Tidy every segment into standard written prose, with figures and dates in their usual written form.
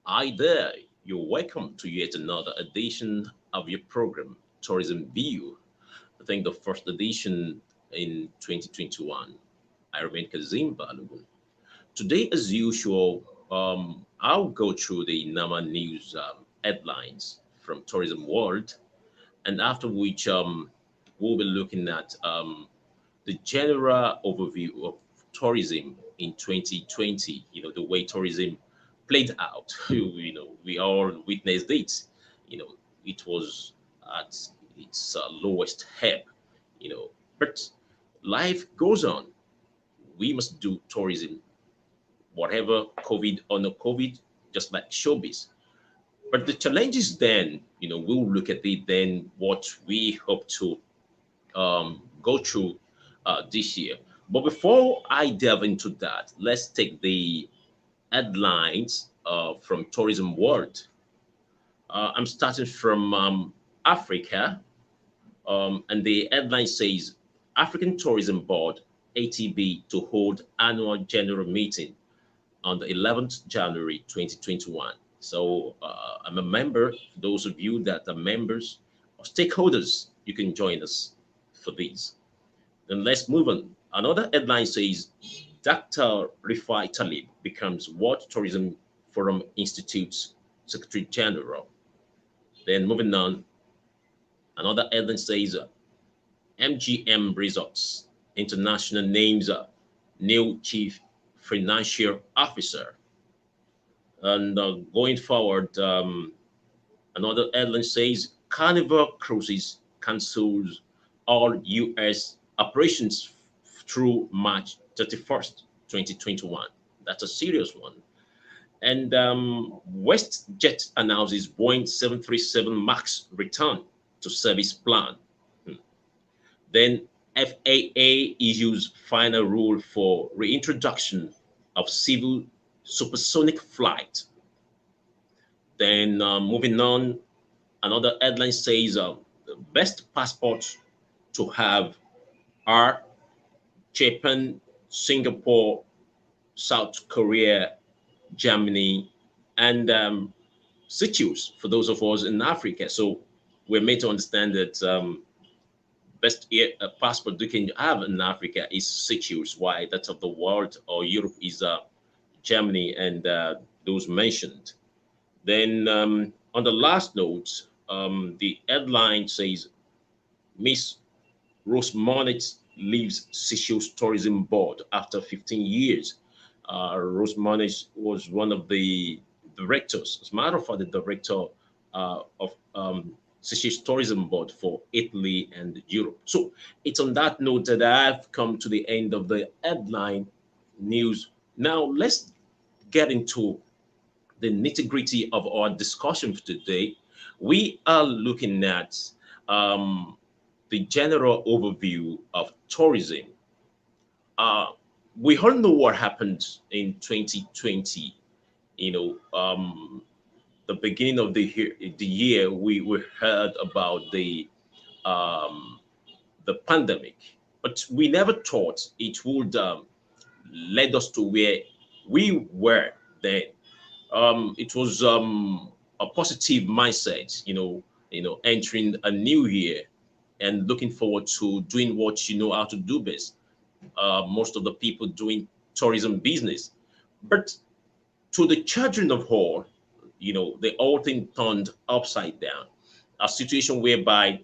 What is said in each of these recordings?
Hi there, you're welcome to yet another edition of your program, Tourism View. I think the first edition in 2021. I remain Kazim Balogun. Today, as usual, I'll go through the NAMA news headlines from Tourism World, and after which we'll be looking at the general overview of tourism in 2020. The way tourism played out. We all witnessed it. You know, it was at its lowest ebb. You know, but life goes on. We must do tourism, whatever COVID or no COVID, just like showbiz. But the challenges then, we'll look at it then, what we hope to go through this year. But before I delve into that, let's take the headlines from Tourism World. I'm starting from Africa, and the headline says African Tourism Board (ATB) to hold annual general meeting on the 11th January 2021. So I'm a member. For those of you that are members or stakeholders, you can join us for these. Then let's move on. Another headline says Dr. Rifai Talib becomes World Tourism Forum Institute's Secretary General. Then moving on, another headline says MGM Resorts International names new chief financial officer. And going forward, another headline says Carnival Cruises cancels all U.S. operations through March 31st, 2021. That's a serious one. And WestJet announces Boeing 737 MAX return to service plan. Hmm. Then FAA issues final rule for reintroduction of civil supersonic flight. Then moving on, another headline says the best passports to have are Japan, Singapore, South Korea, Germany, and Seychelles for those of us in Africa. So we're made to understand that best passport you can have in Africa is Seychelles, why that of the world or Europe is Germany and those mentioned. Then on the last note, the headline says Miss Rose Monet leaves Seychelles Tourism Board after 15 years. Rose Monet was one of the directors, as a matter of fact, the director of Seychelles Tourism Board for Italy and Europe. So it's on that note that I've come to the end of the headline news. Now let's get into the nitty gritty of our discussion for today. We are looking at the general overview of tourism. Uh, we all know what happened in 2020. You know, the beginning of the year, we heard about um, the pandemic, but we never thought it would lead us to where we were then. It was a positive mindset, entering a new year and looking forward to doing what you know how to do best. Most of the people doing tourism business, but to the children of all, the whole thing turned upside down. A situation whereby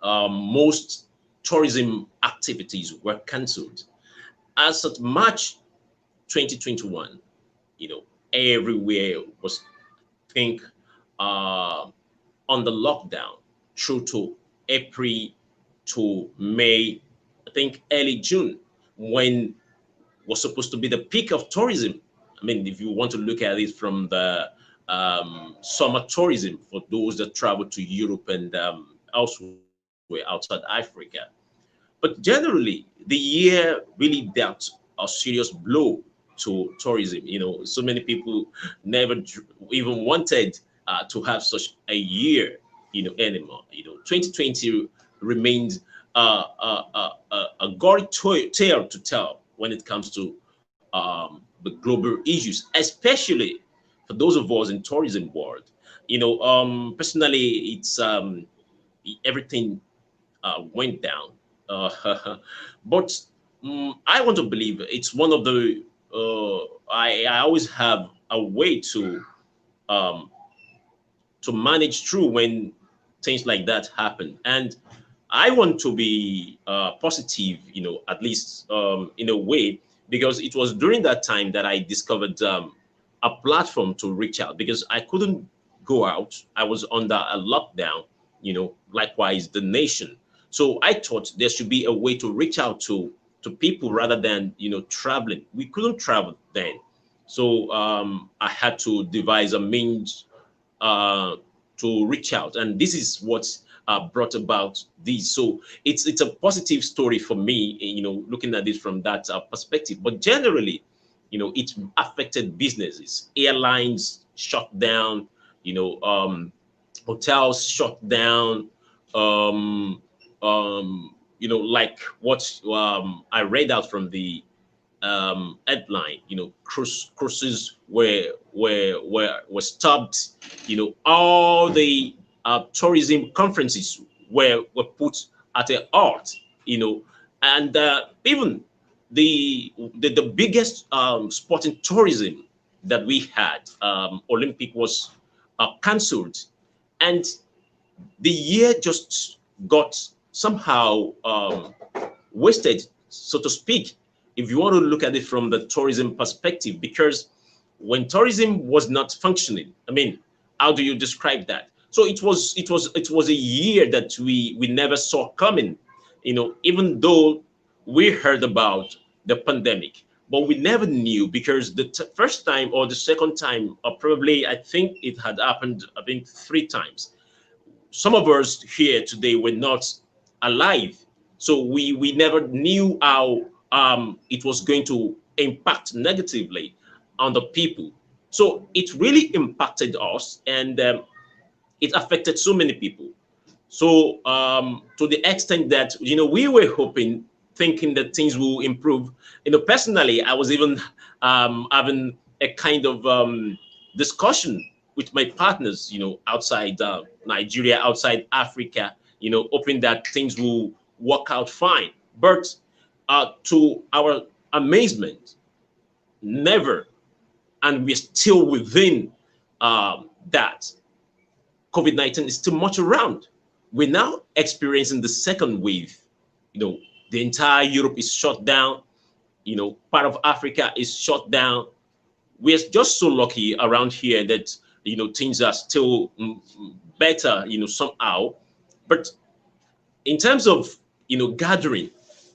most tourism activities were cancelled. As of March 2021, you know, everywhere was, I think, uh, on the lockdown through to April to May, I think early June, when was supposed to be the peak of tourism. I mean, if you want to look at it from the summer tourism for those that travel to Europe and elsewhere outside Africa. But generally, the year really dealt a serious blow to tourism. So many people never even wanted to have such a year, anymore. 2020 remains a gory tale to tell when it comes to the global issues, especially for those of us in tourism world. Personally, it's everything went down. But I want to believe it's one of the. I always have a way um, to manage through when things like that happen, and I want to be positive, at least in a way, because it was during that time that I discovered a platform to reach out because I couldn't go out. I was under a lockdown, likewise the nation. So I thought there should be a way to reach out to people rather than traveling. We couldn't travel then, so I had to devise a means uh, to reach out, and this is what brought about this. So it's a positive story for me, looking at it from that perspective. But generally, it affected businesses. Airlines shut down, you know, um, hotels shut down. Um, like what I read out from the headline, cruises were stopped. All the tourism conferences were put at a halt. And even the biggest sporting tourism that we had, Olympic, was cancelled, and the year just got somehow wasted, so to speak, if you want to look at it from the tourism perspective, because when tourism was not functioning, I mean, how do you describe that? So it was a year that we never saw coming, even though we heard about the pandemic, but we never knew because the first time or the second time, or probably I think it had happened, I think 3 times. Some of us here today were not alive, so we never knew how it was going to impact negatively on the people. So it really impacted us, and it affected so many people. So to the extent that we were hoping, thinking that things will improve. Personally, I was even having a kind of discussion with my partners, outside Nigeria, outside Africa, hoping that things will work out fine. But to our amazement, never, and we're still within that. COVID-19 is still much around. We're now experiencing the second wave. The entire Europe is shut down. Part of Africa is shut down. We're just so lucky around here that things are still better, somehow. But in terms of gathering,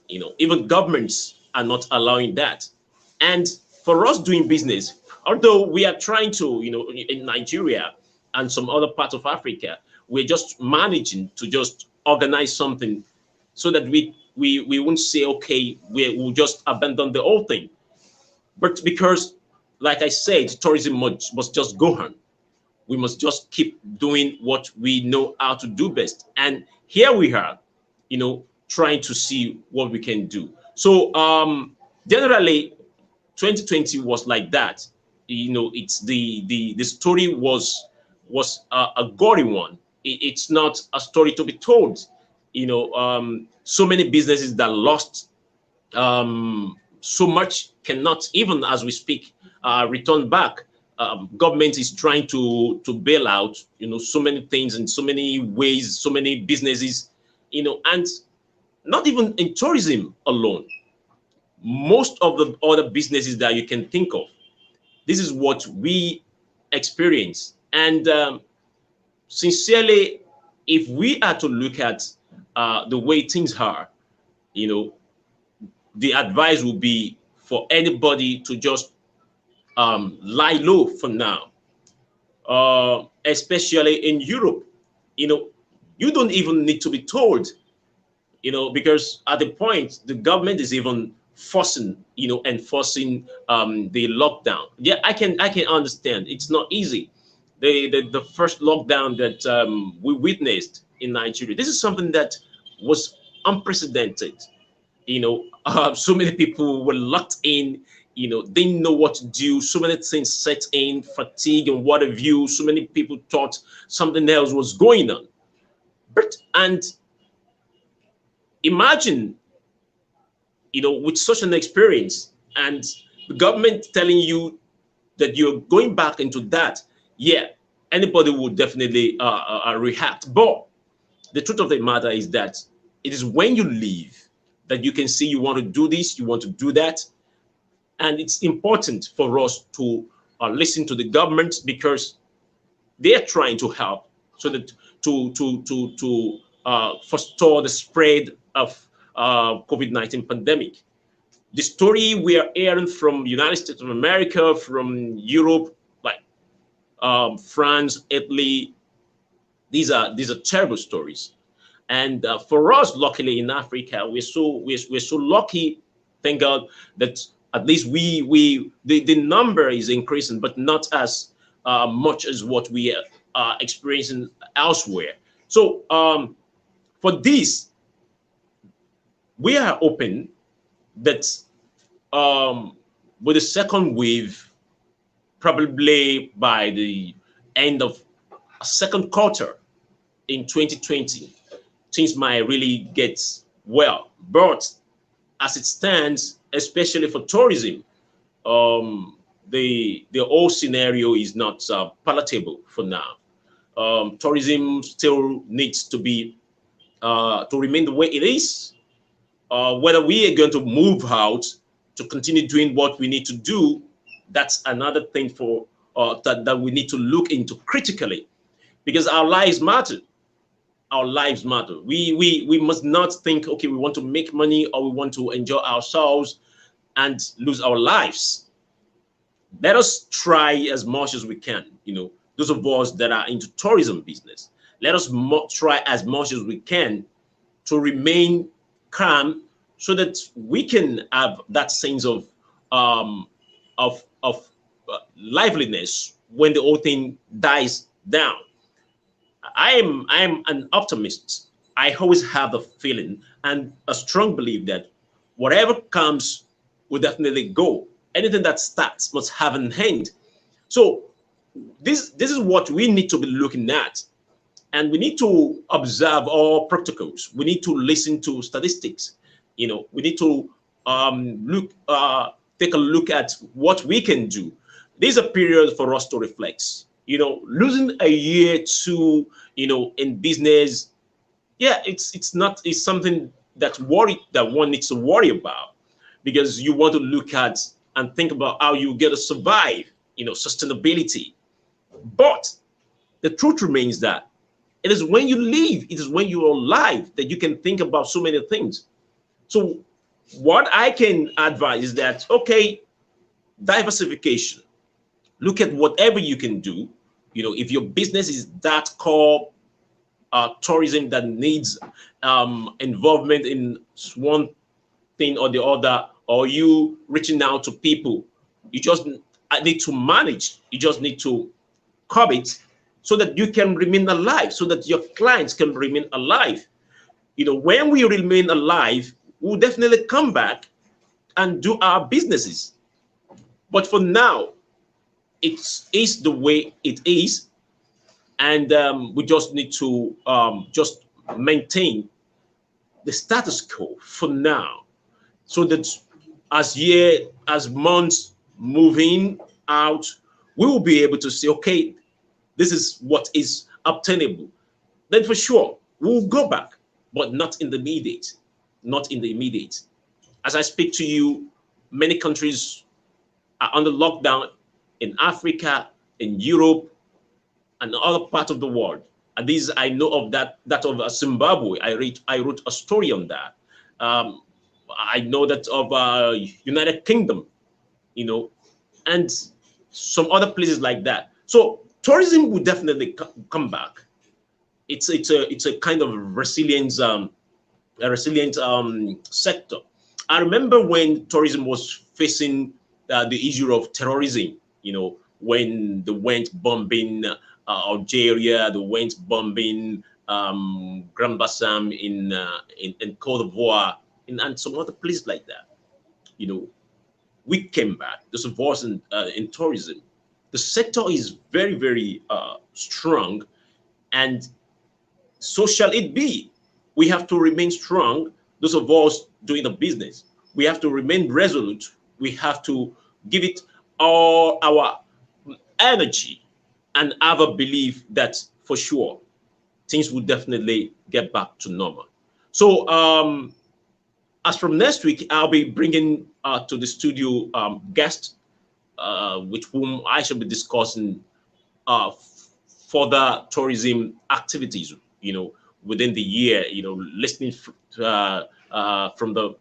even governments are not allowing that. And for us doing business, although we are trying to, in Nigeria and some other parts of Africa, we're just managing to just organize something so that we won't say, okay, we'll just abandon the whole thing. But because, like I said, tourism must just go on. We must just keep doing what we know how to do best. And here we are, trying to see what we can do. So generally, 2020 was like that. It's the story was a gory one. It's not a story to be told. So many businesses that lost so much cannot, even as we speak, return back. Government is trying to bail out, so many things in so many ways, so many businesses, and not even in tourism alone. Most of the other businesses that you can think of, this is what we experience. And sincerely, if we are to look at the way things are, the advice will be for anybody to just lie low for now, especially in Europe. You don't even need to be told, because at the point the government is even forcing, enforcing the lockdown. Yeah, I can understand. It's not easy. The first lockdown that we witnessed in Nigeria, this is something that was unprecedented. So many people were locked in, They know what to do. So many things set in, fatigue and what have you. So many people thought something else was going on. And imagine, with such an experience and the government telling you that you're going back into that, yeah, anybody would definitely react. But the truth of the matter is that it is when you leave that you can see you want to do this, you want to do that. And it's important for us to listen to the government because they're trying to help so that to forestall the spread of COVID-19 pandemic. The story we are hearing from United States of America, from Europe, like France, Italy, these are terrible stories. And for us, luckily in Africa, we're so lucky, thank God, that at least the number is increasing, but not as much as what we are experiencing elsewhere. So for this, we are open that um, with the second wave, probably by the end of second quarter in 2020, things might really get well. But as it stands, especially for tourism, um, the whole scenario is not palatable for now. Tourism still needs to remain the way it is. Whether we are going to move out to continue doing what we need to do, that's another thing for that we need to look into critically because our lives matter. Our lives matter. We must not think, okay, we want to make money or we want to enjoy ourselves and lose our lives. Let us try as much as we can. Those of us that are into tourism business, let us try as much as we can to remain calm so that we can have that sense of liveliness when the whole thing dies down. I am an optimist. I always have the feeling and a strong belief that whatever comes will definitely go. Anything that starts must have an end. So this is what we need to be looking at, and we need to observe all protocols. We need to listen to statistics. We need to take a look at what we can do. This is a period for us to reflect. Losing a year to in business, yeah, it's something that one needs to worry about because you want to look at and think about how you get to survive, sustainability. But the truth remains that it is when you live, it is when you are alive that you can think about so many things. So what I can advise is that, okay, diversification. Look at whatever you can do. If your business is that core tourism that needs involvement in one thing or the other, or you reaching out to people, you just need to manage. You just need to curb it so that you can remain alive, so that your clients can remain alive. When we remain alive, we'll definitely come back and do our businesses. But for now, it is the way it is, and we just need to just maintain the status quo for now, so that as months moving out, we will be able to say, okay, this is what is obtainable. Then for sure we'll go back, but not in the immediate. Not in the immediate. As I speak to you, many countries are under lockdown in Africa, in Europe, and other parts of the world. And these I know of that of Zimbabwe. I wrote a story on that. I know that of United Kingdom, you know, and some other places like that. So tourism will definitely come back. It's a kind of resilience a resilient sector. I remember when tourism was facing the issue of terrorism, when they went bombing Algeria, they went bombing Grand Bassam in Cote d'Ivoire, and some other places like that. You know, we came back. Those of us in tourism, the sector is very, very strong, and so shall it be. We have to remain strong. Those of us doing the business, we have to remain resolute. We have to give it all our energy and have a belief that for sure things will definitely get back to normal. So, as from next week, I'll be bringing to the studio guests, with whom I shall be discussing further tourism activities, within the year, listening from the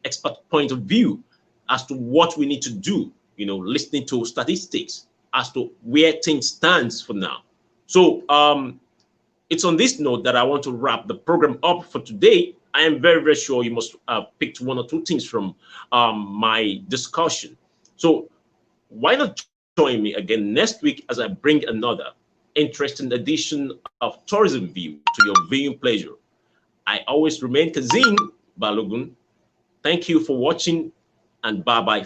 expert point of view as to what we need to do, listening to statistics as to where things stands for now. So it's on this note that I want to wrap the program up for today. I am very, very sure you must have picked one or two things from my discussion. So why not join me again next week as I bring another interesting edition of Tourism View to your viewing pleasure. I always remain Kazim Balogun. Thank you for watching, and bye bye